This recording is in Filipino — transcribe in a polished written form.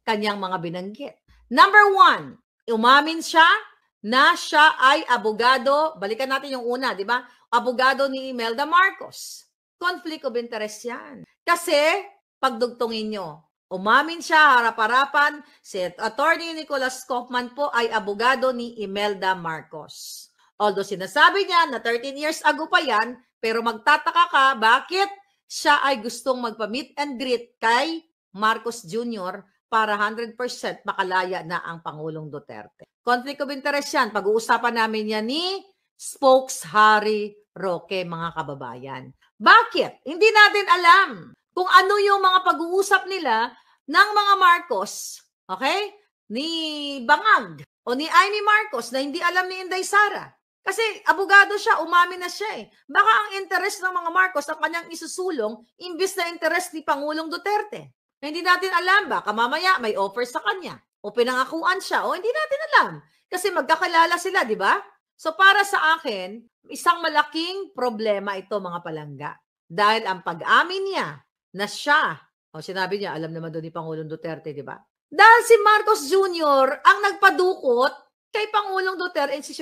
kanyang mga binanggit. Number 1, umamin siya na siya ay abogado. Balikan natin yung una, di ba? Abogado ni Imelda Marcos. Conflict of interest yan. Kasi, pagdugtungin nyo, umamin siya harap-harapan, si Attorney Nicholas Kaufman po ay abogado ni Imelda Marcos. Although sinasabi niya na 13 years ago pa yan, pero magtataka ka, bakit siya ay gustong magpa-meet and greet kay Marcos Jr. para 100% makalaya na ang Pangulong Duterte. Conflict of interest yan. Pag-uusapan namin yan ni Spokes Harry Roque, mga kababayan. Bakit? Hindi natin alam kung ano yung mga pag-uusap nila ng mga Marcos, okay? Ni Bangag o ni Amy Marcos na hindi alam ni Inday Sara. Kasi abogado siya, umamin na siya eh. Baka ang interest ng mga Marcos ang kanyang isusulong imbis na interest ni Pangulong Duterte. Hindi natin alam, baka mamaya may offer sa kanya o pinangakuan siya o hindi natin alam. Kasi magkakilala sila, di ba? So para sa akin, isang malaking problema ito, mga palangga. Dahil ang pag-amin niya na siya, o sinabi niya, alam naman doon ni Pangulong Duterte, di ba? Dahil si Marcos Jr. ang nagpadukot kay Pangulong Duterte and si